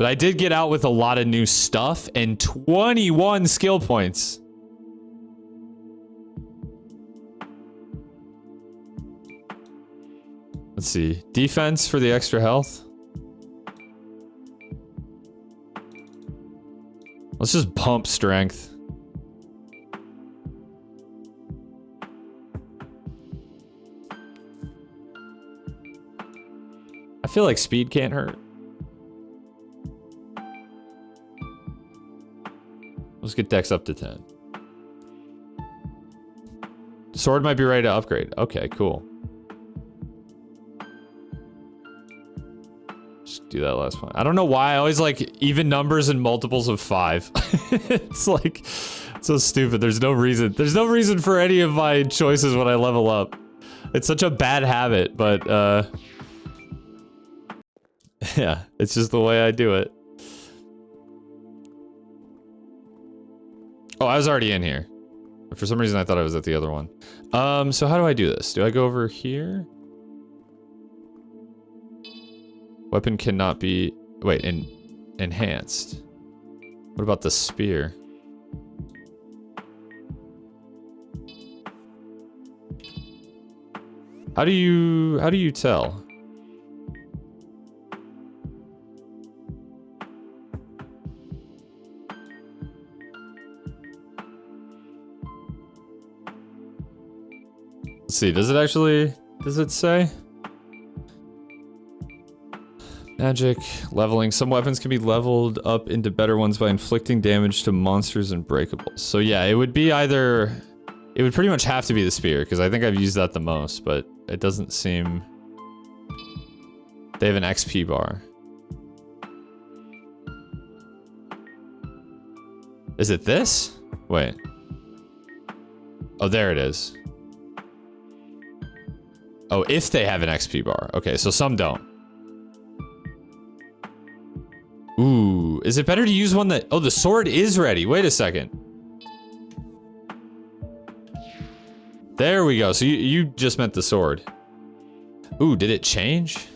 But I did get out with a lot of new stuff and 21 skill points. Let's see. Defense for the extra health. Let's just pump strength. I feel like speed can't hurt. Let's get dex up to 10. Sword might be ready to upgrade. Okay, cool. Just do that last one. I don't know why I always like even numbers and multiples of 5. It's like so stupid. There's no reason. There's no reason for any of my choices when I level up. It's such a bad habit, but yeah, it's just the way I do it. Oh, I was already in here. For some reason, I thought I was at the other one. So how do I do this? Do I go over here? Weapon cannot be... Wait, enhanced. What about the spear? How do you tell? Let's see, does it say? Magic, leveling. Some weapons can be leveled up into better ones by inflicting damage to monsters and breakables. So yeah, it would be either... It would pretty much have to be the spear, because I think I've used that the most, but it doesn't seem... They have an XP bar. Is it this? Wait. Oh, there it is. Oh, if they have an XP bar. Okay, so some don't. Ooh, is it better to use one that... Oh, the sword is ready. Wait a second. There we go. So you just meant the sword. Ooh, did it change?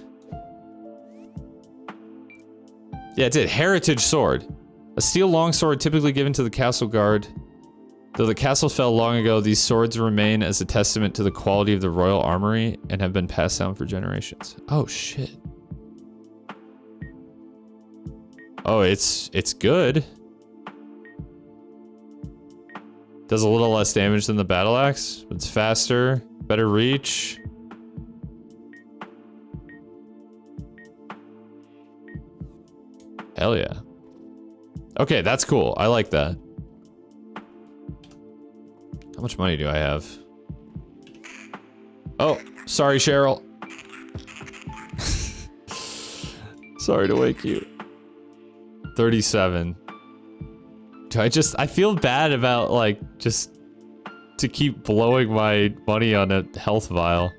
Yeah, it did. Heritage sword. A steel longsword typically given to the castle guard. Though the castle fell long ago, these swords remain as a testament to the quality of the royal armory and have been passed down for generations. Oh, shit. Oh, it's good. Does a little less damage than the battle axe. It's faster, better reach. Hell yeah. Okay, that's cool. I like that. How much money do I have? Oh, sorry, Cheryl. Sorry to wake you. 37. I feel bad about, like, just to keep blowing my money on a health vial.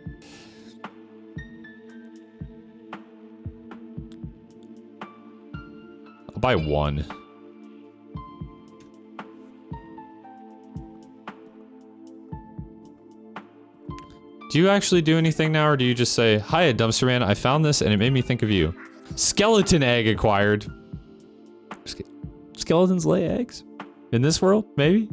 I'll buy one. Do you actually do anything now, or do you just say, "Hi, Dumpster Man, I found this and it made me think of you." Skeleton egg acquired. Skeletons lay eggs? In this world, maybe?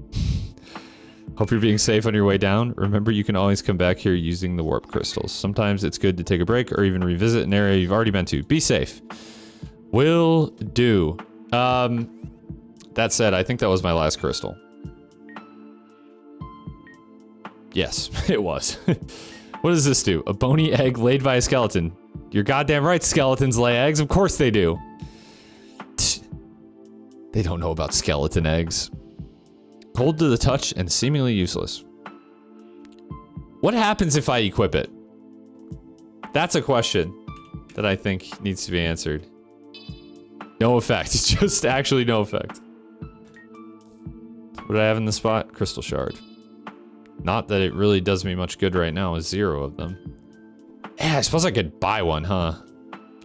Hope you're being safe on your way down. Remember, you can always come back here using the warp crystals. Sometimes it's good to take a break or even revisit an area you've already been to. Be safe. Will do. That said, I think that was my last crystal. Yes, it was. What does this do? A bony egg laid by a skeleton. You're goddamn right, skeletons lay eggs. Of course they do. They don't know about skeleton eggs. Cold to the touch and seemingly useless. What happens if I equip it? That's a question that I think needs to be answered. No effect. It's just actually no effect. What do I have in the spot? Crystal shard. Not that it really does me much good right now with 0 of them. Yeah, I suppose I could buy one, huh?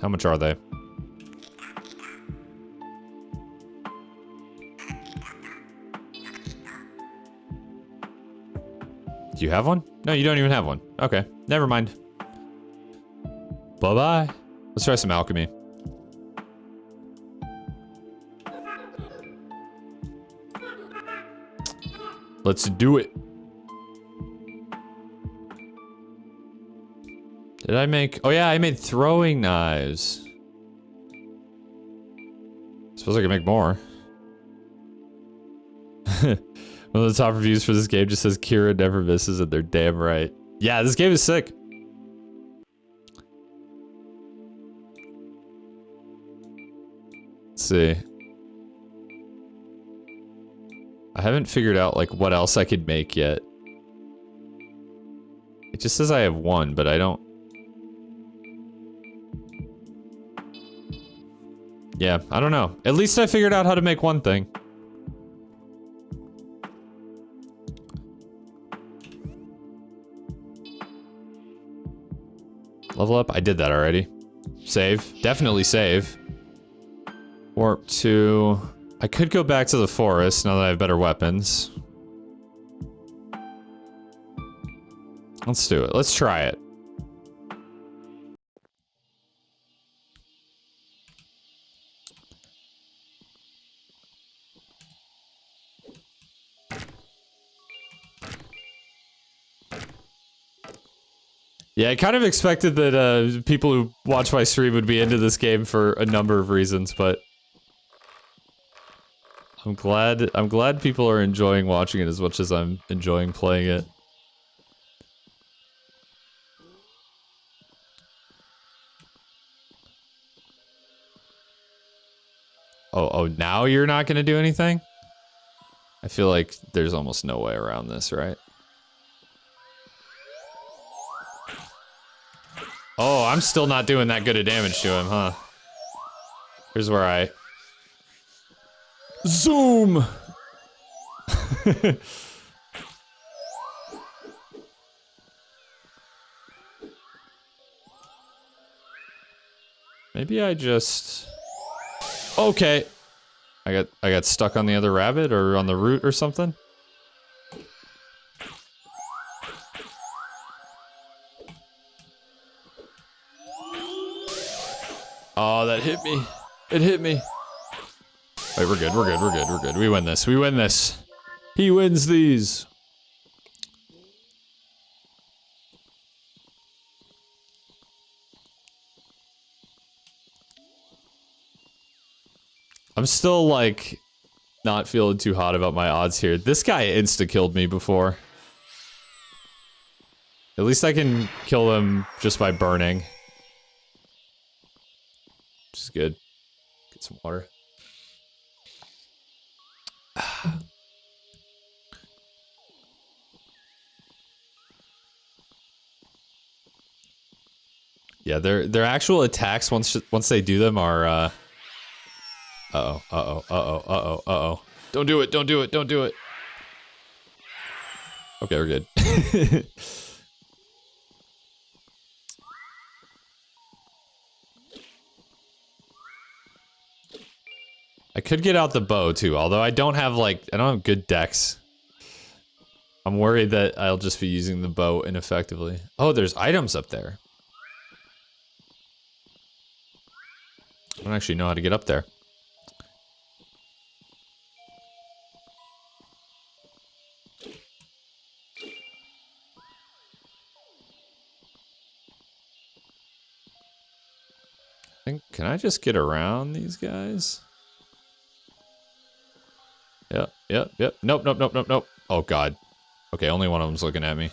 How much are they? Do you have one? No, you don't even have one. Okay, never mind. Bye-bye. Let's try some alchemy. Let's do it. Did I make... Oh yeah, I made throwing knives. Suppose I can make more. One of the top reviews for this game just says Kira never misses, and they're damn right. Yeah, this game is sick. Let's see. I haven't figured out like what else I could make yet. It just says I have one, but I don't... Yeah, I don't know. At least I figured out how to make one thing. Level up? I did that already. Save. Definitely save. Warp to... I could go back to the forest now that I have better weapons. Let's do it. Let's try it. Yeah, I kind of expected that people who watch my stream would be into this game for a number of reasons, but I'm glad people are enjoying watching it as much as I'm enjoying playing it. Oh, now you're not gonna do anything? I feel like there's almost no way around this, right? Oh, I'm still not doing that good of damage to him, huh? Here's where I... Zoom! Maybe I just... Okay. I got stuck on the other rabbit or on the root or something. Oh, that hit me. It hit me. Wait, we're good, we're good, we're good, we're good. We win this, we win this. He wins these. I'm still, like, not feeling too hot about my odds here. This guy insta-killed me before. At least I can kill him just by burning. Which is good. Get some water. Yeah, their actual attacks once they do them are uh-oh, uh-oh, uh-oh, uh-oh, uh-oh. Don't do it, don't do it, don't do it. Okay, we're good. I could get out the bow too, although I don't have good decks. I'm worried that I'll just be using the bow ineffectively. Oh, there's items up there. I don't actually know how to get up there. Can I just get around these guys? Yep, yep, yep. Nope, nope, nope, nope, nope. Oh, God. Okay, only one of them's looking at me.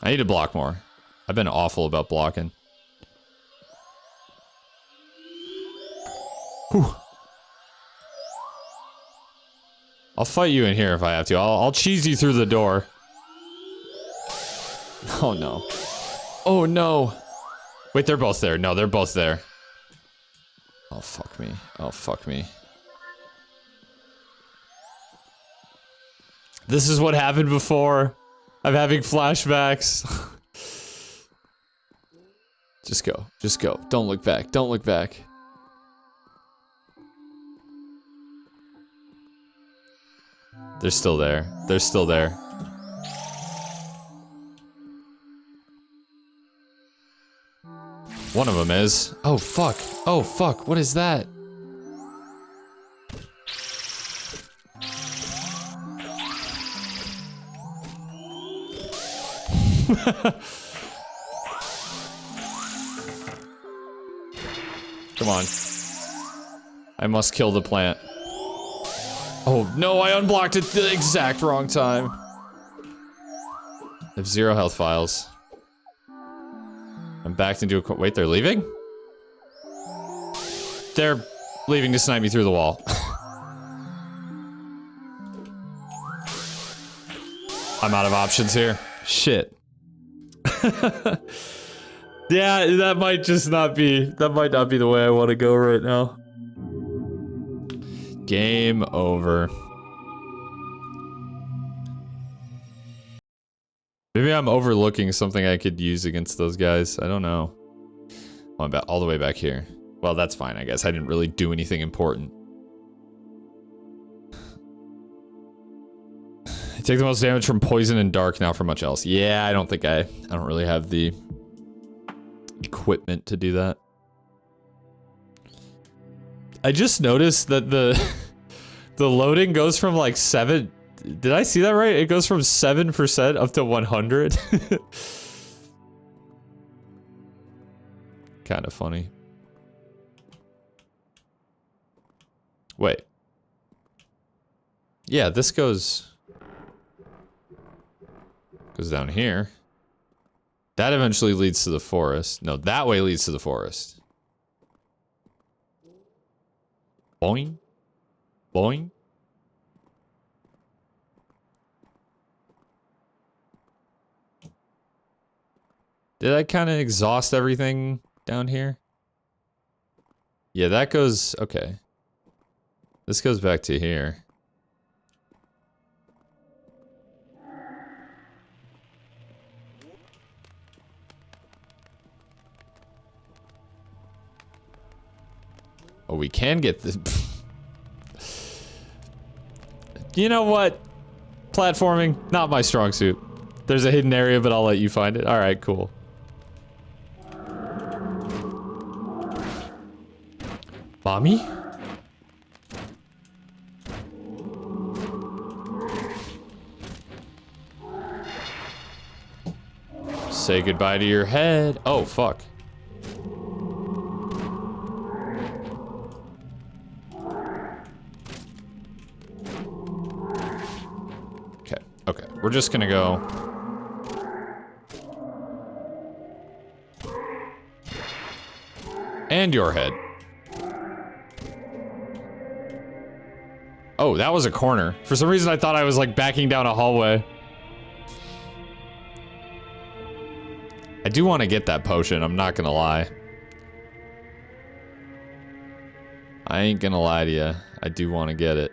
I need to block more. I've been awful about blocking. Whew. I'll fight you in here if I have to. I'll cheese you through the door. Oh, no. Oh, no. Wait, they're both there. No, they're both there. Oh, fuck me. Oh, fuck me. This is what happened before. I'm having flashbacks. Just go. Just go. Don't look back. Don't look back. They're still there. They're still there. One of them is. Oh, fuck. Oh, fuck. What is that? Come on. I must kill the plant. Oh, no, I unblocked it the exact wrong time. I have 0 health files. I'm backed into a... Wait, they're leaving? They're leaving to snipe me through the wall. I'm out of options here. Shit. Yeah, that might just not be... That might not be the way I want to go right now. Game over. Maybe I'm overlooking something I could use against those guys. I don't know. Oh, I'm all the way back here. Well, that's fine, I guess. I didn't really do anything important. I take the most damage from poison and dark, not from much else. Yeah, I don't think I don't really have the equipment to do that. I just noticed that the loading goes from like 7. Did I see that right? It goes from 7% up to 100. Kind of funny. Wait. Yeah, this goes down here. That eventually leads to the forest. No, that way leads to the forest. Boing. Boing. Did I kind of exhaust everything down here? Yeah, that goes... Okay. This goes back to here. Oh, we can get this... You know what? Platforming, not my strong suit. There's a hidden area, but I'll let you find it. Alright, cool. Mommy? Say goodbye to your head. Oh, fuck. Okay, okay. We're just gonna go... And your head. Oh, that was a corner. For some reason I thought I was like backing down a hallway. I do want to get that potion, I'm not gonna lie. I ain't gonna lie to you. I do want to get it.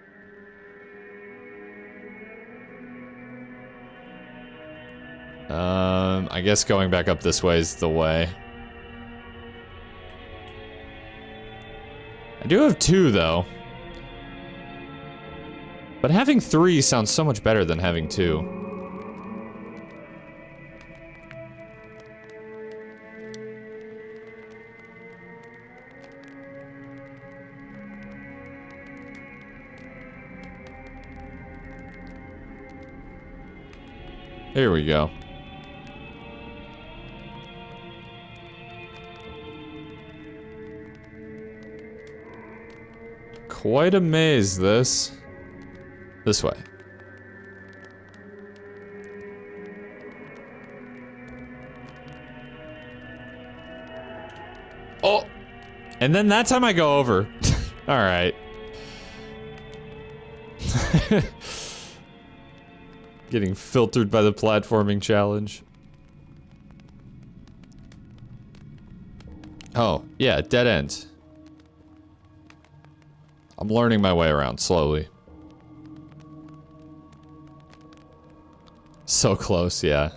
I guess going back up this way is the way. I do have 2 though. But having 3 sounds so much better than having 2. Here we go. Quite a maze, this. This way. Oh! And then that time I go over. Alright. Getting filtered by the platforming challenge. Oh, yeah, dead end. I'm learning my way around slowly. So close, yeah.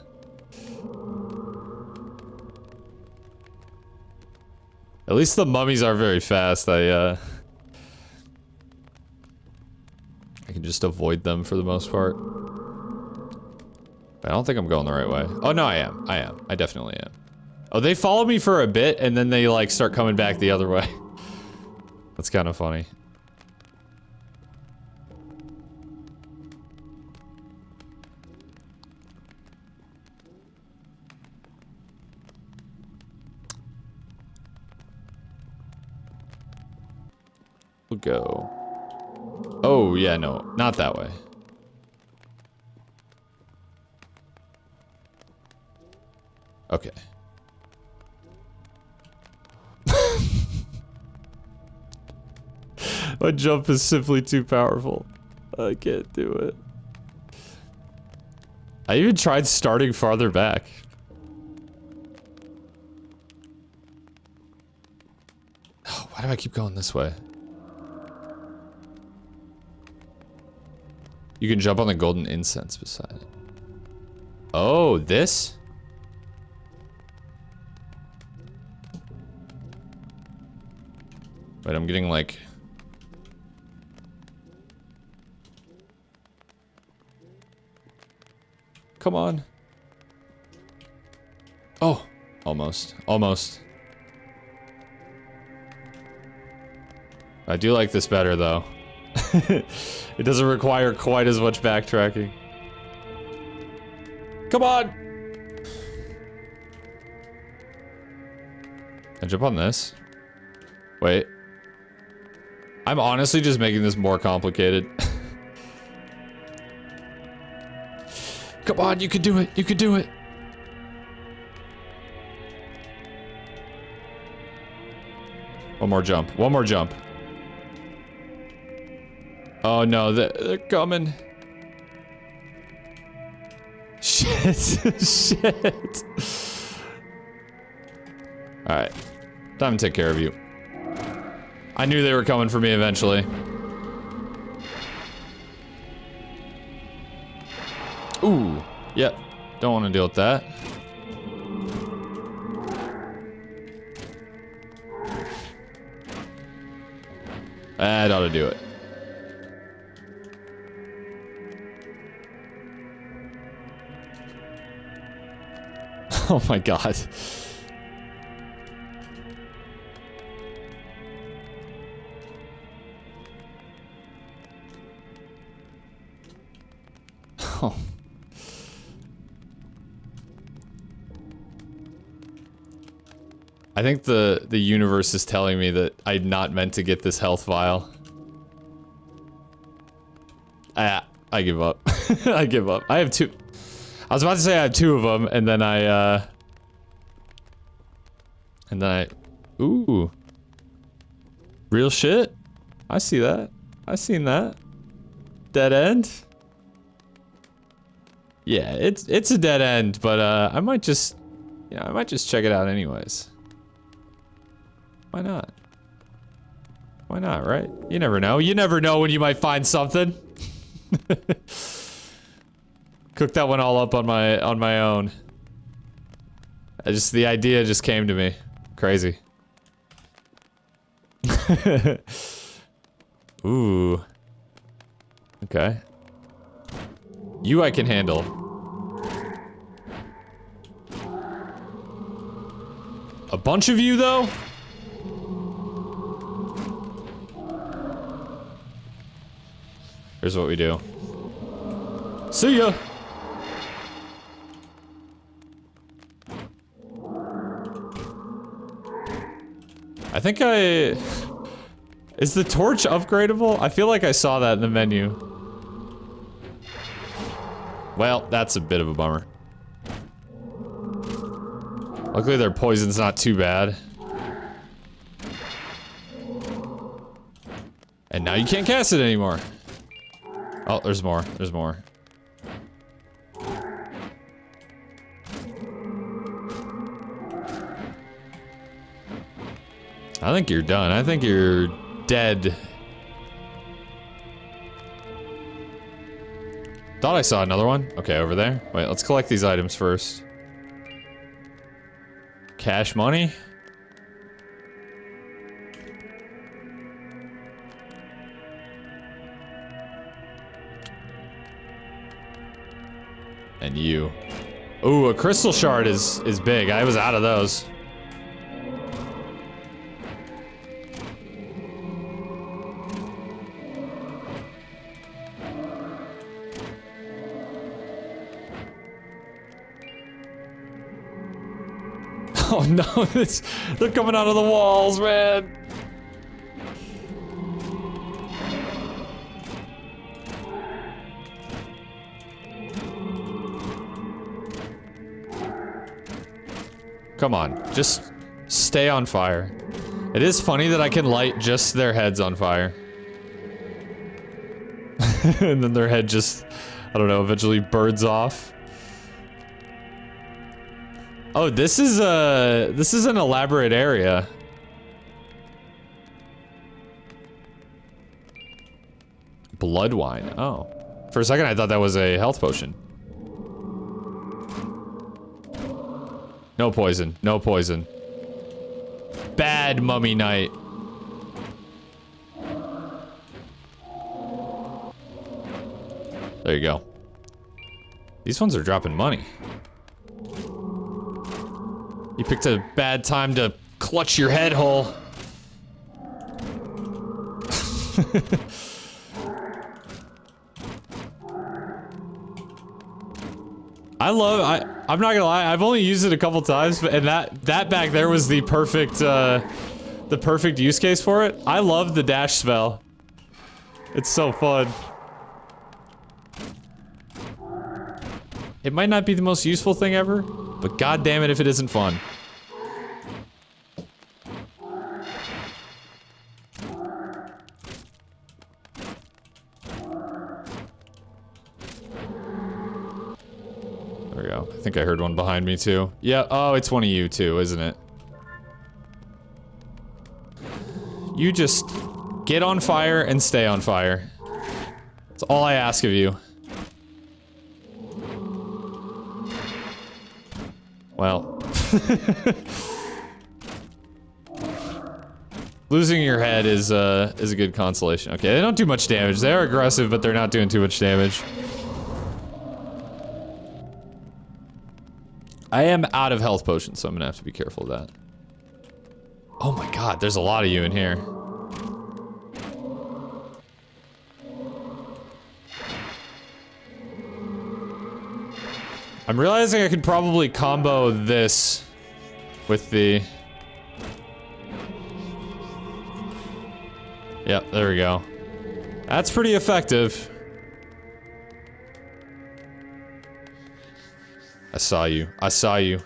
At least the mummies are very fast. I can just avoid them for the most part. I don't think I'm going the right way. Oh, no, I am. I am. I definitely am. Oh, they follow me for a bit, and then they, like, start coming back the other way. That's kind of funny. We'll go. Oh, yeah, no. Not that way. Okay. My jump is simply too powerful. I can't do it. I even tried starting farther back. Oh, why do I keep going this way? You can jump on the golden incense beside it. Oh, this? Wait, I'm getting like... Come on. Oh, almost. Almost. I do like this better, though. It doesn't require quite as much backtracking. Come on! I jump on this? Wait. I'm honestly just making this more complicated. Come on, you can do it. You can do it. One more jump. One more jump. Oh no, they're coming. Shit. Shit. Alright. Time to take care of you. I knew they were coming for me eventually. Ooh. Yep. Don't want to deal with that. That ought to do it. Oh my god. Oh. I think the universe is telling me that I'm not meant to get this health vial. I give up. I give up. I have two. I was about to say I have two of them, and then ooh. Real shit? I see that. I seen that. Dead end? Yeah, it's a dead end, but I might just check it out anyways. Why not? Why not, right? You never know. You never know when you might find something. Cook that one all up on my own. The idea just came to me. Crazy. Ooh. Okay. You I can handle. A bunch of you though? Here's what we do. See ya! I think is the torch upgradable? I feel like I saw that in the menu. Well, that's a bit of a bummer. Luckily their poison's not too bad. And now you can't cast it anymore. Oh, there's more. There's more. I think you're done. I think you're dead. Thought I saw another one. Okay, over there. Wait, let's collect these items first. Cash money. And you. Ooh, a crystal shard is big. I was out of those. Oh no, they're coming out of the walls, man. Come on, just stay on fire. It is funny that I can light just their heads on fire. And then their head just, I don't know, eventually burns off. Oh, this is an elaborate area. Blood wine. Oh. For a second I thought that was a health potion. No poison. No poison. Bad mummy night. There you go. These ones are dropping money. You picked a bad time to clutch your head hole. I'm not gonna lie, I've only used it a couple times, and that back there was the perfect use case for it. I love the dash spell. It's so fun. It might not be the most useful thing ever, but god damn it if it isn't fun. There we go. I think I heard one behind me too. Yeah, oh, it's one of you too, isn't it? You just get on fire and stay on fire. That's all I ask of you. Well. Losing your head is a good consolation. Okay, they don't do much damage. They are aggressive, but they're not doing too much damage. I am out of health potions, so I'm gonna have to be careful of that. Oh my god, there's a lot of you in here. I'm realizing I could probably combo this with the... Yep, there we go. That's pretty effective. I saw you. I saw you.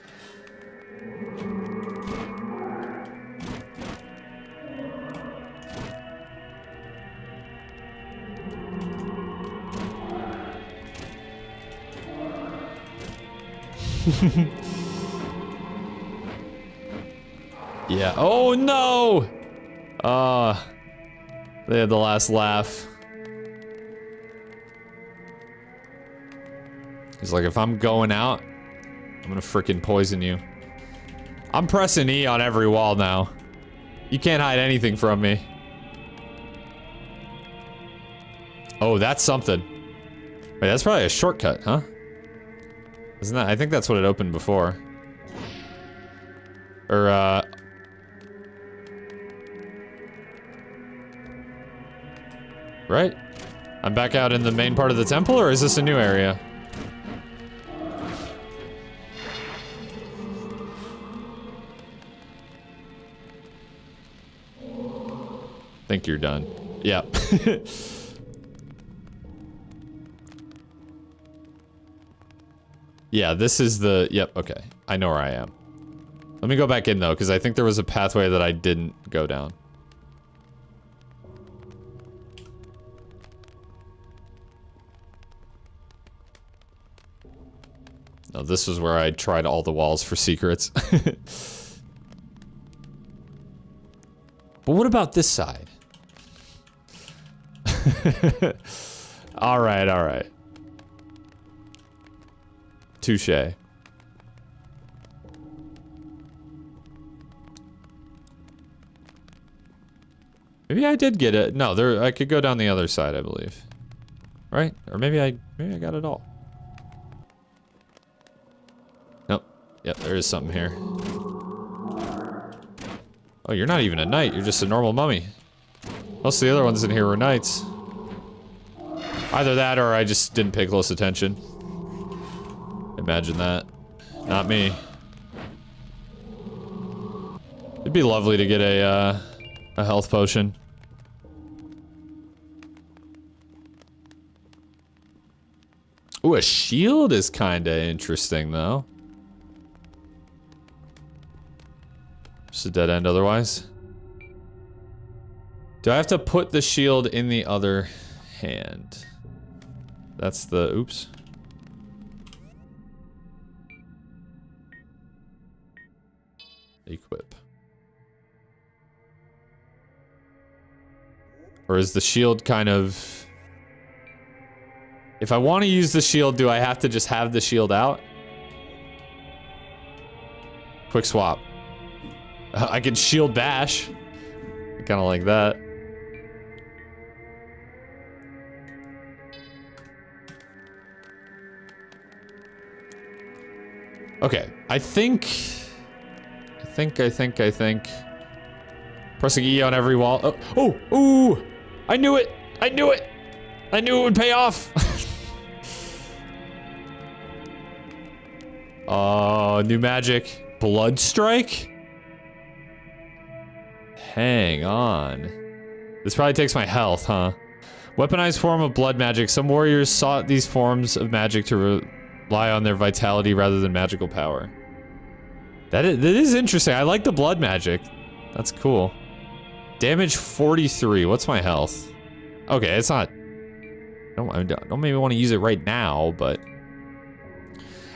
Yeah. Oh no! They had the last laugh. He's like, if I'm going out, I'm gonna frickin' poison you. I'm pressing E on every wall now. You can't hide anything from me. Oh, that's something. Wait, that's probably a shortcut, huh? Isn't that? I think that's what it opened before. Or, right? I'm back out in the main part of the temple, or is this a new area? Think you're done. Yeah. Yeah, this is the... Yep, okay. I know where I am. Let me go back in, though, because I think there was a pathway that I didn't go down. No, this was where I tried all the walls for secrets. But what about this side? Alright, alright. Touche. Maybe I did get it. No, there I could go down the other side, I believe. Right? Or maybe I got it all. Nope. Yep, there is something here. Oh, you're not even a knight, you're just a normal mummy. Most of the other ones in here were knights. Either that or I just didn't pay close attention. Imagine that. Not me. It'd be lovely to get a health potion. Ooh, a shield is kinda interesting, though. Just a dead end otherwise. Do I have to put the shield in the other hand? That's the... Oops. Equip. Or is the shield kind of... If I want to use the shield, do I have to just have the shield out? Quick swap. I can shield bash. Kind of like that. Okay, I think... Pressing E on every wall. Ooh! I knew it! I knew it would pay off! New magic. Blood strike? Hang on. This probably takes my health, huh? Weaponized form of blood magic. Some warriors sought these forms of magic to rely on their vitality rather than magical power. That is interesting. I like the blood magic. That's cool. Damage 43. What's my health? Okay, it's not... Don't maybe want to use it right now, but...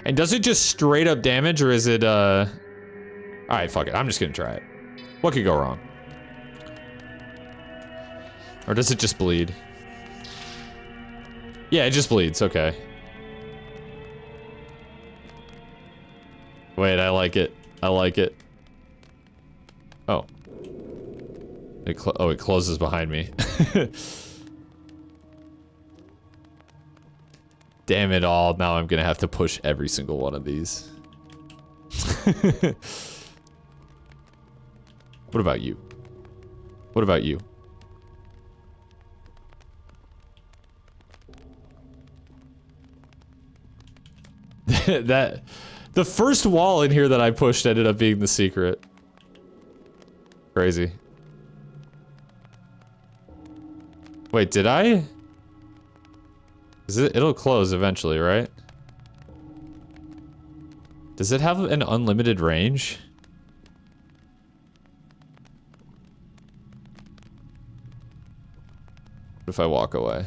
And does it just straight up damage, or is it, Alright, fuck it. I'm just gonna try it. What could go wrong? Or does it just bleed? Yeah, it just bleeds. Okay. Wait, I like it. I like it. Oh. It closes behind me. Damn it all, now I'm gonna have to push every single one of these. What about you? What about you? The first wall in here that I pushed ended up being the secret. Crazy. Wait, did I? It'll close eventually, right? Does it have an unlimited range? What if I walk away?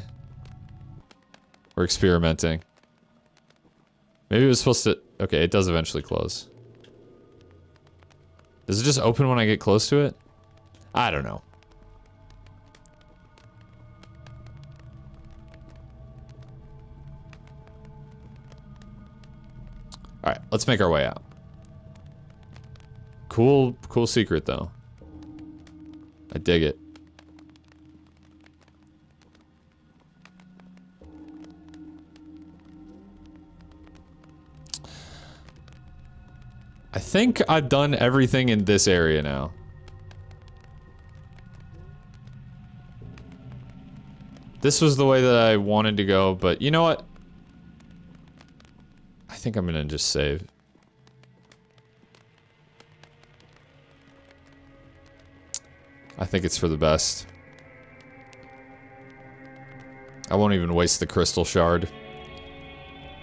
We're experimenting. Maybe it was supposed to... Okay, it does eventually close. Does it just open when I get close to it? I don't know. Alright, let's make our way out. Cool secret, though. I dig it. I think I've done everything in this area now. This was the way that I wanted to go, but you know what? I think I'm gonna just save. I think it's for the best. I won't even waste the crystal shard.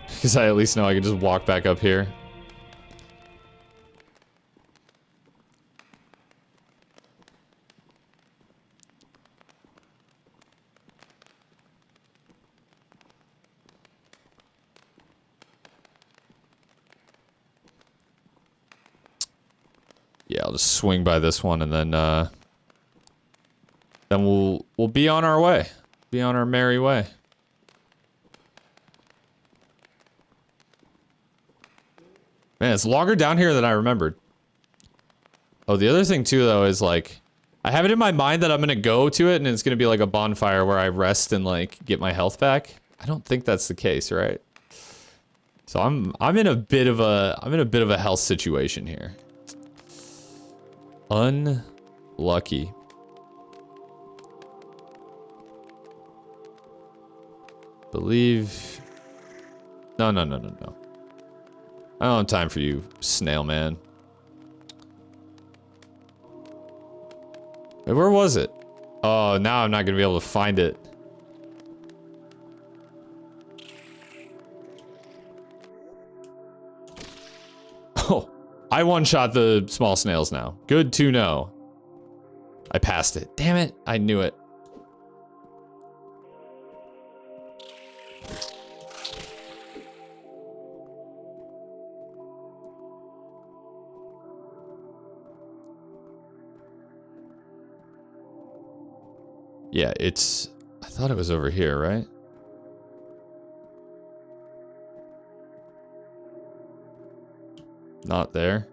Because I at least know I can just walk back up here. Yeah, I'll just swing by this one and then we'll be on our way. Be on our merry way. Man, it's longer down here than I remembered. Oh, the other thing too, though, is like, I have it in my mind that I'm gonna go to it and it's gonna be like a bonfire where I rest and like get my health back. I don't think that's the case, right? So I'm in a bit of a health situation here. Unlucky. Believe... No. I don't have time for you, snail man. Wait, where was it? Oh, now I'm not gonna be able to find it. Oh, I one-shot the small snails now. Good to know. I passed it. Damn it. I knew it. Yeah, it's... I thought it was over here, right? Not there.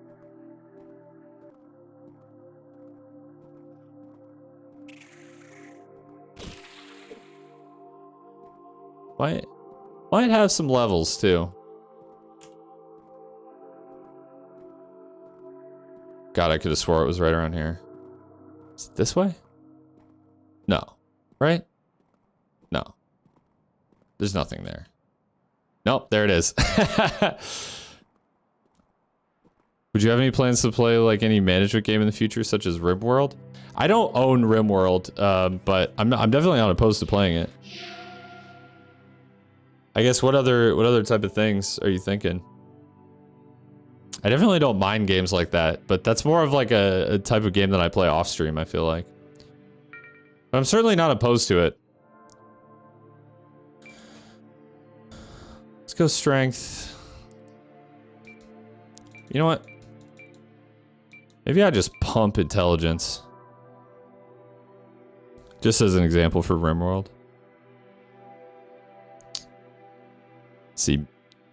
Might have some levels too. God, I could have swore it was right around here. Is it this way? No. Right? No. There's nothing there. Nope, there it is. Would you have any plans to play like any management game in the future, such as RimWorld? I don't own RimWorld, but I'm definitely not opposed to playing it. I guess what other type of things are you thinking? I definitely don't mind games like that, but that's more of like a type of game that I play off stream, I feel like. But I'm certainly not opposed to it. Let's go strength. You know what? Maybe I just pump intelligence. Just as an example for RimWorld. Let's see.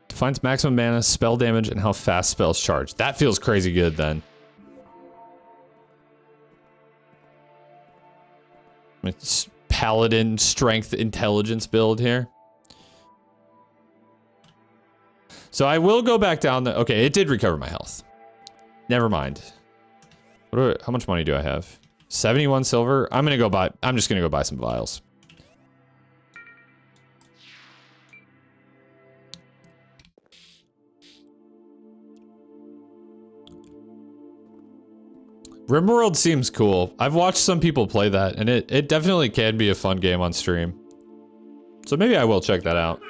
Defines maximum mana, spell damage, and how fast spells charge. That feels crazy good then. It's paladin strength intelligence build here. So I will go back down the... Okay, it did recover my health. Never mind. How much money do I have? 71 silver. I'm just gonna go buy some vials. RimWorld seems cool. I've watched some people play that, and it definitely can be a fun game on stream. So maybe I will check that out.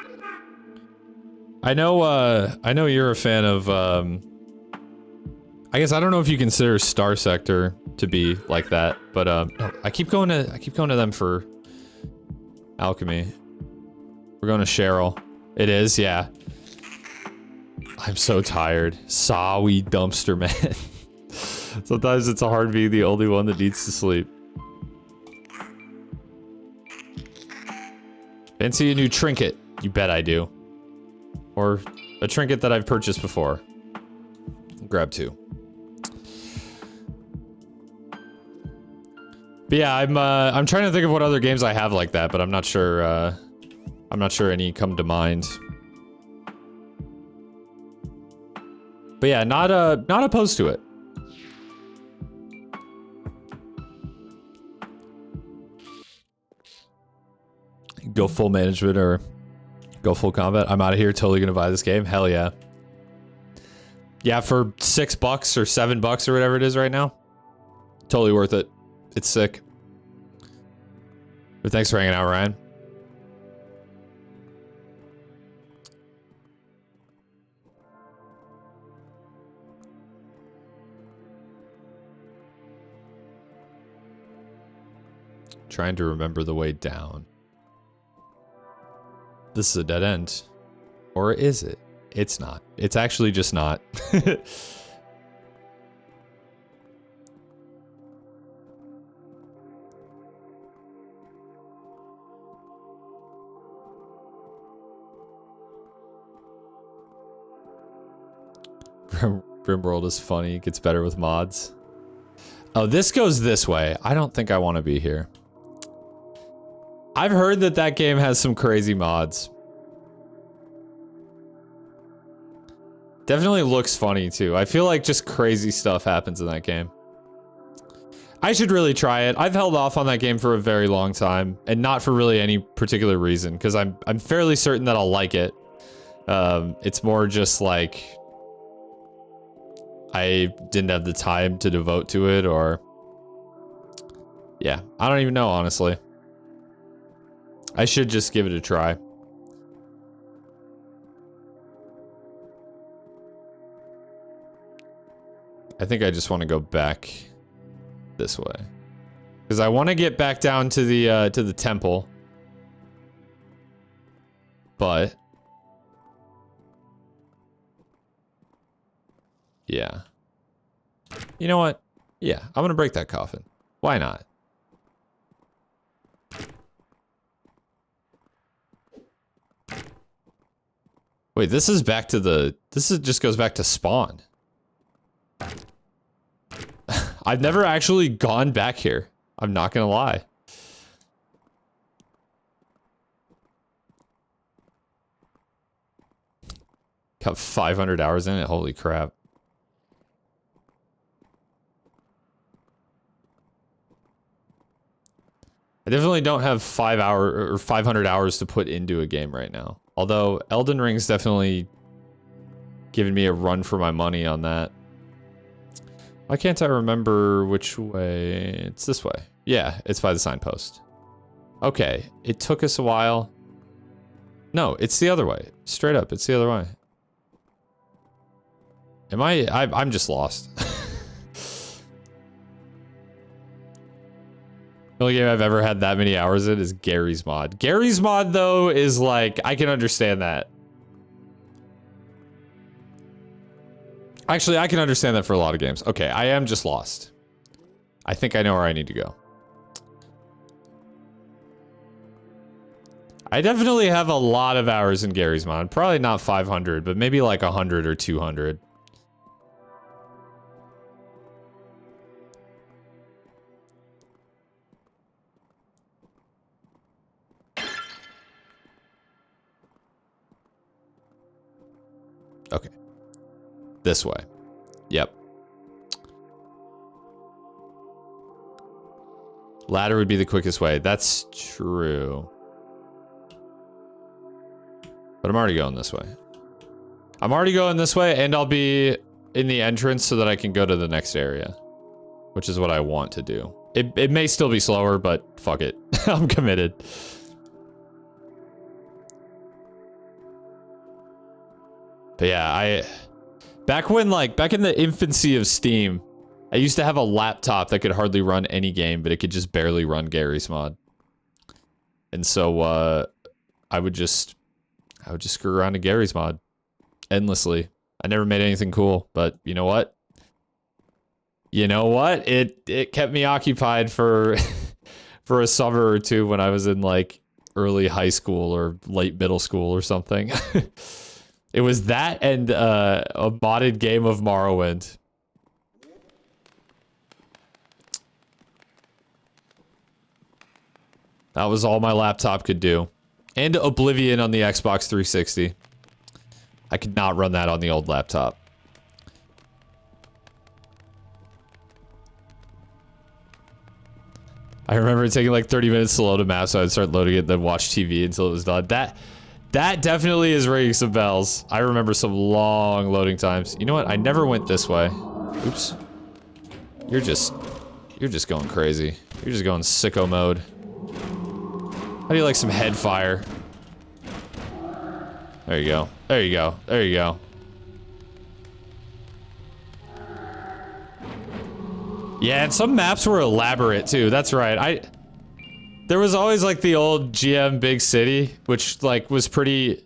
I know you're a fan of, I guess I don't know if you consider Star Sector to be like that, but no, I keep going to them for alchemy. We're going to Cheryl. It is, yeah. I'm so tired. Sorry, dumpster man. Sometimes it's hard being the only one that needs to sleep. Fancy a new trinket? You bet I do. Or a trinket that I've purchased before. I'll grab two. But yeah, I'm trying to think of what other games I have like that, but I'm not sure any come to mind. But yeah, not opposed to it. Go full management or go full combat. I'm out of here. Totally gonna buy this game. Hell yeah. Yeah, for $6 or $7 or whatever it is right now. Totally worth it. It's sick. But thanks for hanging out, Ryan. Trying to remember the way down. This is a dead end. Or is it? It's not. It's actually just not. RimWorld is funny. It gets better with mods. Oh, this goes this way. I don't think I want to be here. I've heard that that game has some crazy mods. Definitely looks funny too. I feel like just crazy stuff happens in that game. I should really try it. I've held off on that game for a very long time, and not for really any particular reason, because I'm fairly certain that I'll like it. It's more just like I didn't have the time to devote to it, or yeah, I don't even know, honestly. I should just give it a try. I think I just want to go back this way. Because I want to get back down to the temple. But... yeah. You know what? Yeah, I'm gonna break that coffin. Why not? Wait, this is back to the... this is just goes back to spawn. I've never actually gone back here. I'm not gonna lie. Got 500 hours in it, holy crap. I definitely don't have 500 hours to put into a game right now. Although Elden Ring's definitely giving me a run for my money on that. Why can't I remember which way? It's this way. Yeah, it's by the signpost. Okay, it took us a while. No, it's the other way. Straight up, it's the other way. Am I'm just lost. The only game I've ever had that many hours in is Gary's Mod. Gary's Mod, though, is like, I can understand that. Actually, I can understand that for a lot of games. Okay, I am just lost. I think I know where I need to go. I definitely have a lot of hours in Gary's Mod. Probably not 500, but maybe like 100 or 200. Okay. This way. Yep. Ladder would be the quickest way. That's true. But I'm already going this way. I'm already going this way, and I'll be in the entrance so that I can go to the next area. Which is what I want to do. It may still be slower, but fuck it. I'm committed. But yeah, back in the infancy of Steam, I used to have a laptop that could hardly run any game, but it could just barely run Gary's Mod. And so, I would just screw around in Gary's Mod endlessly. I never made anything cool, but you know what? You know what? It kept me occupied for for a summer or two when I was in like early high school or late middle school or something. It was that and a modded game of Morrowind. That was all my laptop could do. And Oblivion on the Xbox 360. I could not run that on the old laptop. I remember it taking like 30 minutes to load a map, so I'd start loading it, then watch TV until it was done. That definitely is ringing some bells. I remember some long loading times. You know what? I never went this way. Oops. You're just going crazy. You're just going sicko mode. How do you like some head fire? There you go. There you go. There you go. Yeah, and some maps were elaborate too. That's right. There was always like the old GM Big City, which like was pretty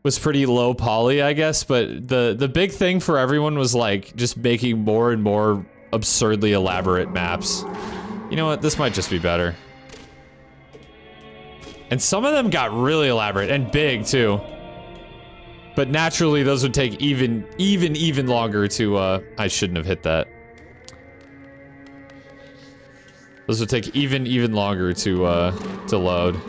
low poly, I guess, but the big thing for everyone was like just making more and more absurdly elaborate maps. You know what? This might just be better. And some of them got really elaborate and big too. But naturally those would take even longer to I shouldn't have hit that. Those would take even longer to load.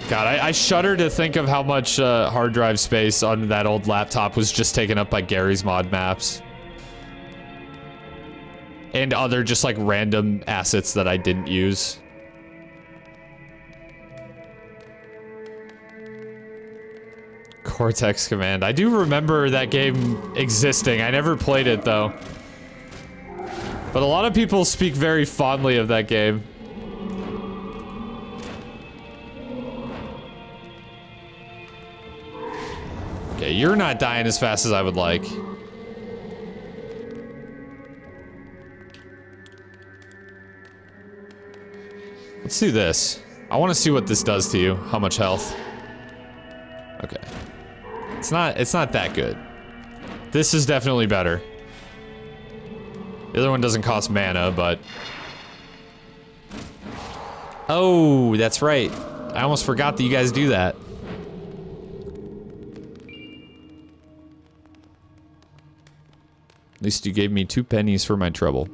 God, I shudder to think of how much hard drive space on that old laptop was just taken up by Gary's Mod maps. And other just like random assets that I didn't use. Cortex Command. I do remember that game existing. I never played it though. But a lot of people speak very fondly of that game. Okay, you're not dying as fast as I would like. Let's do this. I want to see what this does to you. How much health? Okay. It's not that good. This is definitely better. The other one doesn't cost mana, but... Oh, that's right. I almost forgot that you guys do that. At least you gave me 2 pennies for my trouble.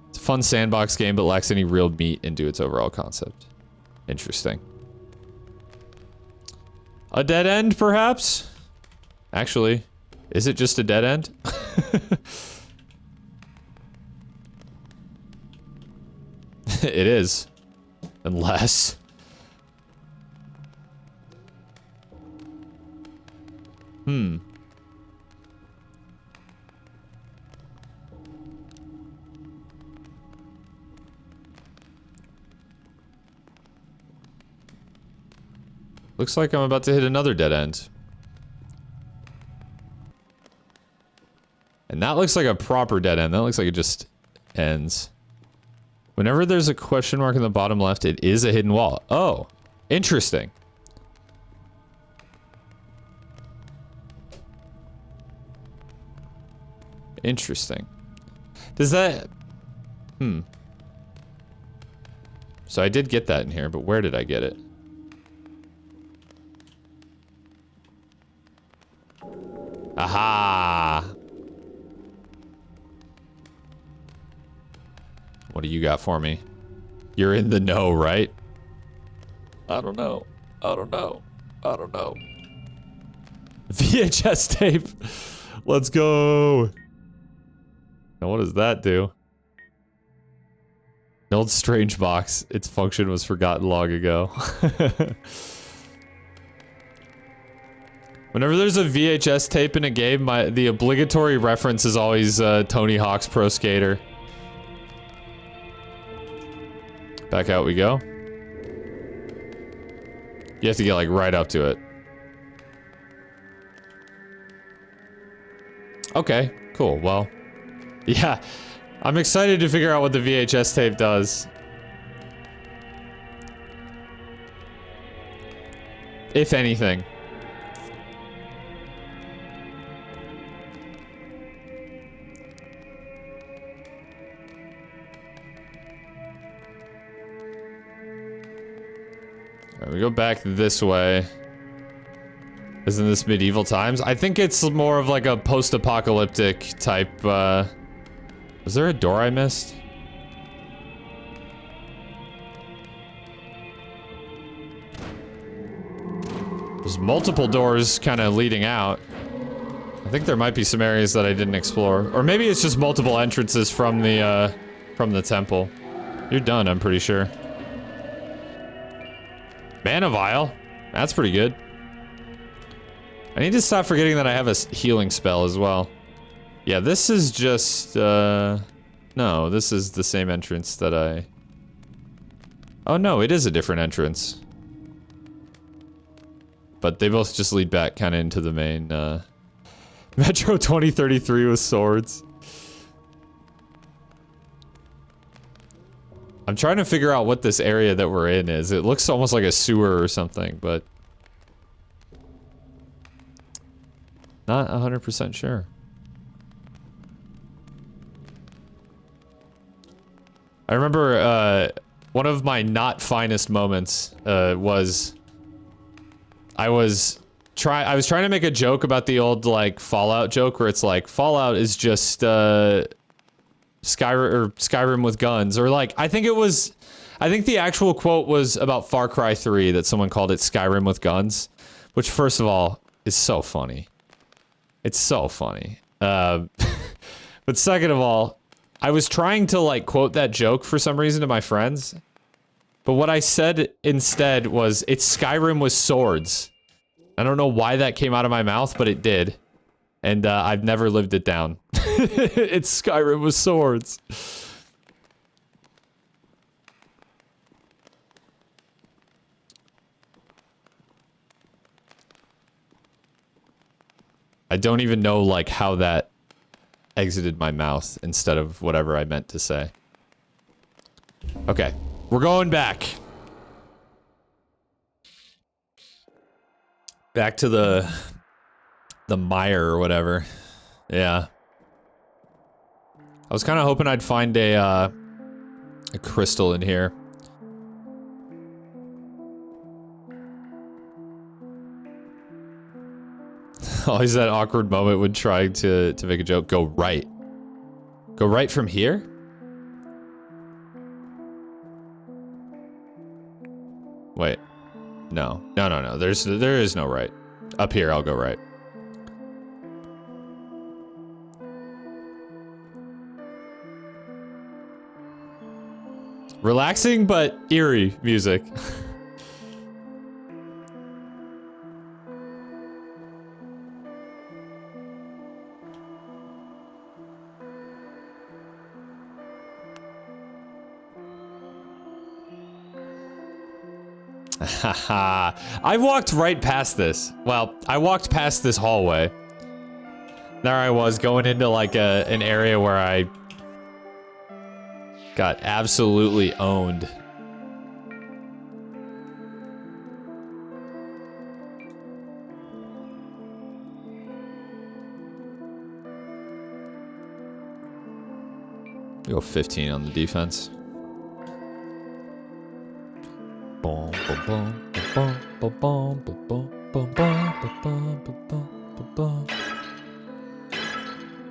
It's a fun sandbox game, but lacks any real meat into its overall concept. Interesting. A dead end, perhaps? Actually, is it just a dead end? It is. Unless... Looks like I'm about to hit another dead end. And that looks like a proper dead end. That looks like it just ends. Whenever there's a question mark in the bottom left, it is a hidden wall. Oh, interesting. Interesting. Does that... So I did get that in here, but where did I get it? Aha! What do you got for me? You're in the know, right? I don't know. I don't know. I don't know. VHS tape. Let's go. Now what does that do? An old strange box. Its function was forgotten long ago. Whenever there's a VHS tape in a game, the obligatory reference is always Tony Hawk's Pro Skater. Back out we go. You have to get like right up to it. Okay, cool. Well, yeah. I'm excited to figure out what the VHS tape does. If anything. Alright, we go back this way. Isn't this medieval times? I think it's more of like a post-apocalyptic type, Was there a door I missed? There's multiple doors kind of leading out. I think there might be some areas that I didn't explore. Or maybe it's just multiple entrances from the temple. You're done, I'm pretty sure. Mana vial. That's pretty good. I need to stop forgetting that I have a healing spell as well. Yeah, this is just, no, this is the same entrance that I... Oh no, it is a different entrance. But they both just lead back kind of into the main, Metro 2033 with swords. I'm trying to figure out what this area that we're in is. It looks almost like a sewer or something, but... Not 100% sure. I remember, one of my not finest moments, was... I was trying to make a joke about the old, like, Fallout joke, where it's like, Fallout is just, Skyrim with guns, or like, I think the actual quote was about Far Cry 3, that someone called it Skyrim with guns, which, first of all, is so funny. It's so funny. But second of all, I was trying to, like, quote that joke for some reason to my friends, but what I said instead was, it's Skyrim with swords. I don't know why that came out of my mouth, but it did. And, I've never lived it down. It's Skyrim with swords. I don't even know, like, how that exited my mouth instead of whatever I meant to say. Okay. We're going back. Back to the mire or whatever. Yeah. I was kind of hoping I'd find a crystal in here. Always that awkward moment when trying to make a joke. Go right. Go right from here? Wait. No. No. There is no right. Up here, I'll go right. Relaxing but eerie music. Haha. I walked right past this. Well, I walked past this hallway. There I was going into like an area where I got absolutely owned. Go 15 on the defense.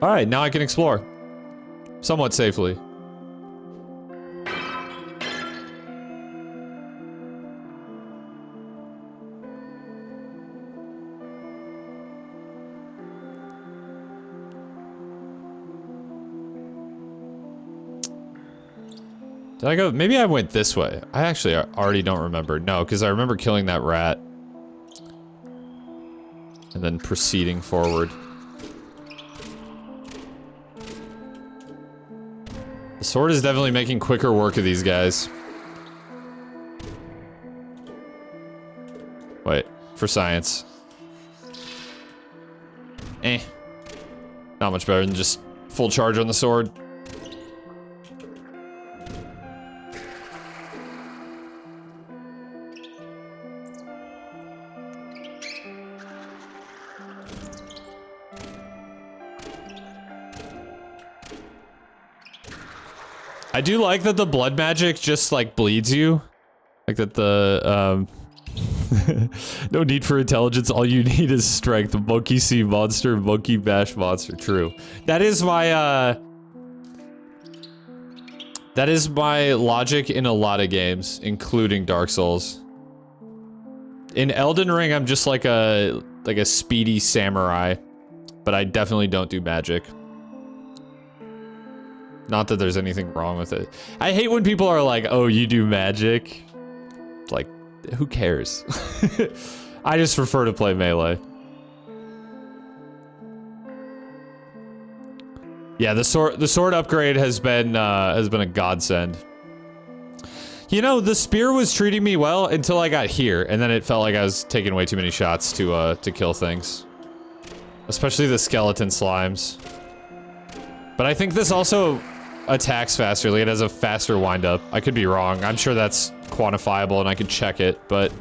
Alright, now I can explore. Somewhat safely. Did I go? Maybe I went this way. I actually already don't remember. No, because I remember killing that rat. And then proceeding forward. The sword is definitely making quicker work of these guys. Wait, for science. Eh. Not much better than just full charge on the sword. I do like that the blood magic just, like, bleeds you. Like that the, no need for intelligence, all you need is strength. Monkey see monster, monkey bash monster. True. That is my logic in a lot of games, including Dark Souls. In Elden Ring, I'm just like a speedy samurai. But I definitely don't do magic. Not that there's anything wrong with it. I hate when people are like, oh, you do magic. Like, who cares? I just prefer to play melee. Yeah, the sword upgrade has been a godsend. You know, the spear was treating me well until I got here, and then it felt like I was taking way too many shots to kill things. Especially the skeleton slimes. But I think this also attacks faster, like it has a faster windup. I could be wrong. I'm sure that's quantifiable and I could check it, but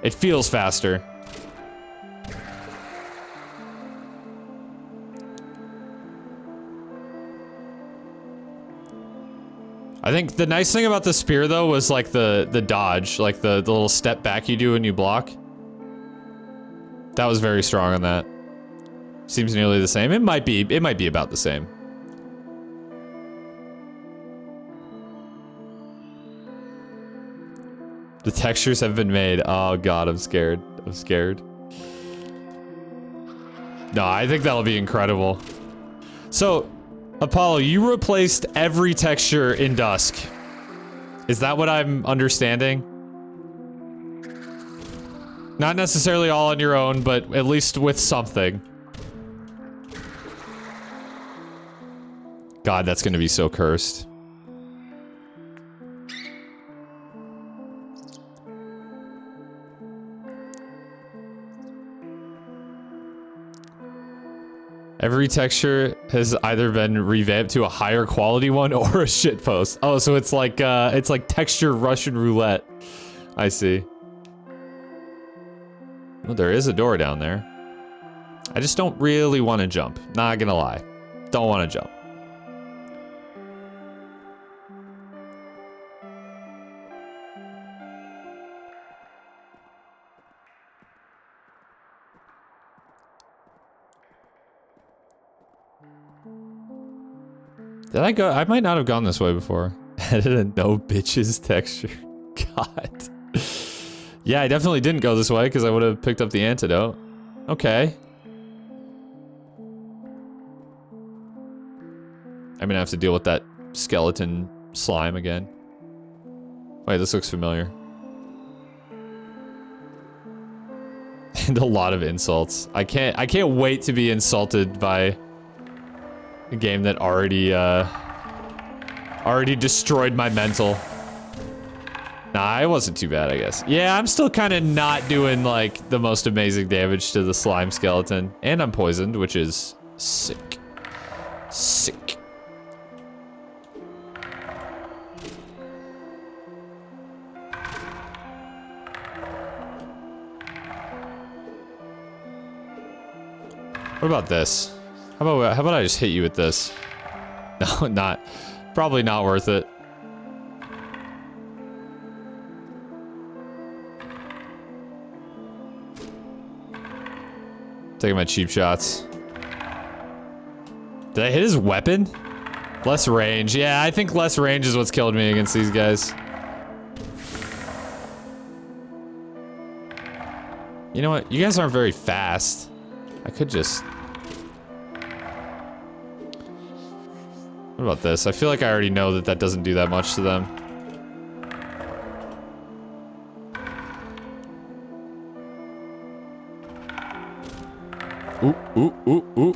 it feels faster. I think the nice thing about the spear though was like the dodge, like the little step back you do when you block. That was very strong on that. Seems nearly the same. It might be about the same. The textures have been made. Oh god, I'm scared. I'm scared. No, I think that'll be incredible. So, Apollo, you replaced every texture in Dusk. Is that what I'm understanding? Not necessarily all on your own, but at least with something. God, that's gonna be so cursed. Every texture has either been revamped to a higher quality one or a shitpost. Oh, so it's like texture Russian roulette. I see. Well, there is a door down there. I just don't really want to jump. Not gonna lie. Don't want to jump. Did I go? I might not have gone this way before. Added a no bitches texture. God. Yeah, I definitely didn't go this way because I would have picked up the antidote. Okay. I'm gonna have to deal with that skeleton slime again. Wait, this looks familiar. And a lot of insults. I can't wait to be insulted by a game that already destroyed my mental. Nah, it wasn't too bad, I guess. Yeah, I'm still kind of not doing like the most amazing damage to the slime skeleton. And I'm poisoned, which is sick. Sick. What about this? How about I just hit you with this? No, probably not worth it. Taking my cheap shots. Did I hit his weapon? Less range. Yeah, I think less range is what's killed me against these guys. You know what? You guys aren't very fast. I could just... What about this? I feel like I already know that that doesn't do that much to them. Ooh, ooh, ooh, ooh.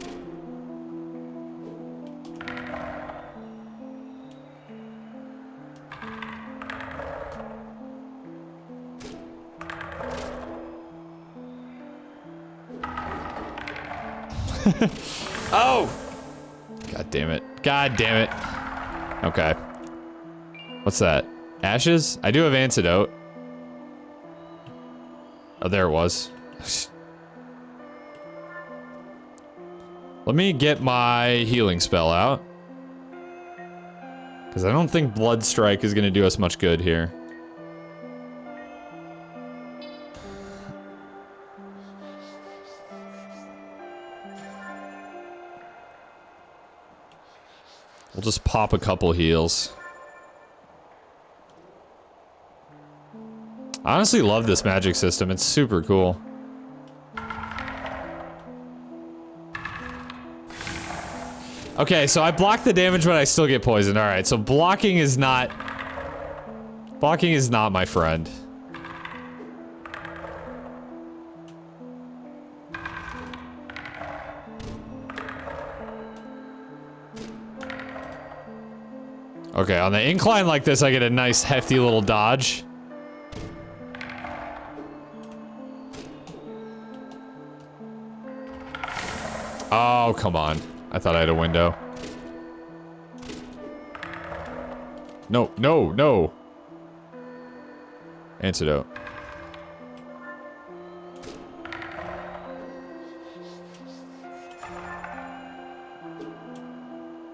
Oh! God damn it. God damn it. Okay. What's that? Ashes? I do have antidote. Oh, there it was. Let me get my healing spell out. Because I don't think Blood Strike is going to do us much good here. We'll just pop a couple heals. I honestly love this magic system. It's super cool. Okay, so I block the damage, but I still get poisoned. All right, so blocking is not my friend. Okay, on the incline like this, I get a nice hefty little dodge. Oh, come on. I thought I had a window. No, no, no. Antidote.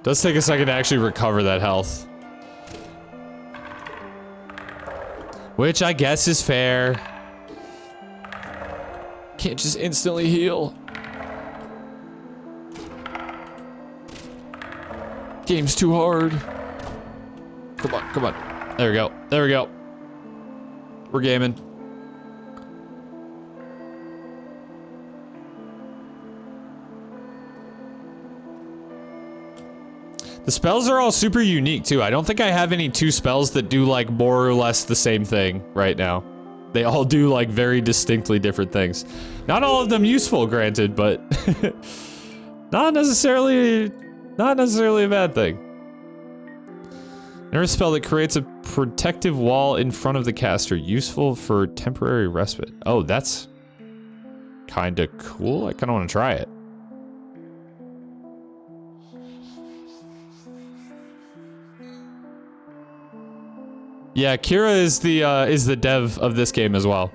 Does take a second to actually recover that health. Which I guess is fair. Can't just instantly heal. Game's too hard. Come on, come on. There we go. There we go. We're gaming. The spells are all super unique too. I don't think I have any 2 spells that do like more or less the same thing right now. They all do like very distinctly different things. Not all of them useful, granted, but not necessarily a bad thing. Enter a spell that creates a protective wall in front of the caster, useful for temporary respite. Oh, that's kind of cool. I kind of want to try it. Yeah, Kira is the dev of this game as well.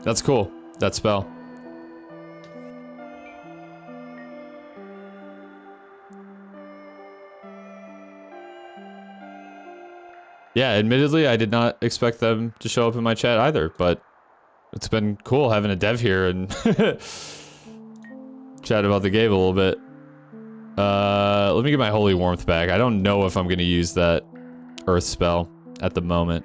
That's cool. That spell. Yeah, admittedly, I did not expect them to show up in my chat either, but it's been cool having a dev here and chat about the game a little bit. Let me get my Holy Warmth back. I don't know if I'm going to use that Earth spell at the moment.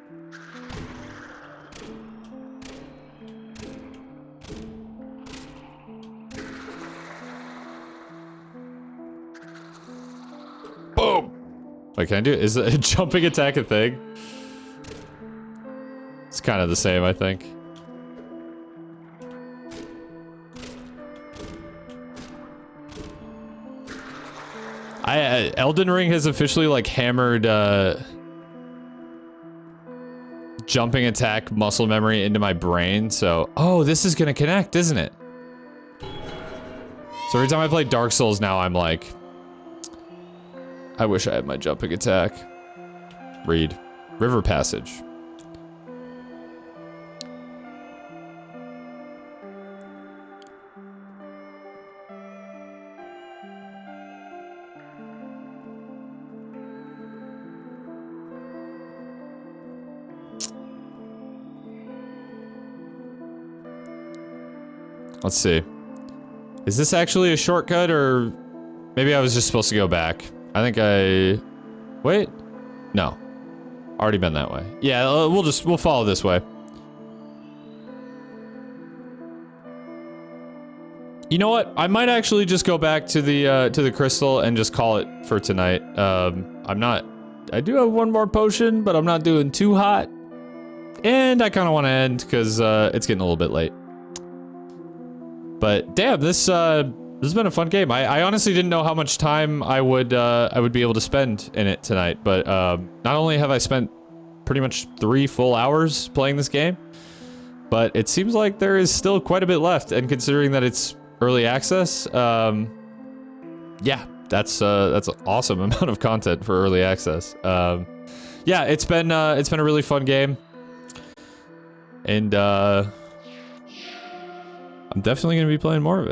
Boom! Wait, can I do it? Is a jumping attack a thing? It's kind of the same, I think. Elden Ring has officially, like, hammered, jumping attack muscle memory into my brain, so... Oh, this is gonna connect, isn't it? So every time I play Dark Souls now, I'm like... I wish I had my jumping attack. Read. River Passage. Let's see. Is this actually a shortcut, or maybe I was just supposed to go back? I think I... Wait? No. Already been that way. Yeah, we'll follow this way. You know what? I might actually just go back to the crystal and just call it for tonight. I do have one more potion, but I'm not doing too hot. And I kind of want to end because it's getting a little bit late. But damn, this has been a fun game. I honestly didn't know how much time I would be able to spend in it tonight. But not only have I spent pretty much 3 full hours playing this game, but it seems like there is still quite a bit left. And considering that it's early access, yeah, that's an awesome amount of content for early access. Yeah, it's been a really fun game, and I'm definitely gonna be playing more of it.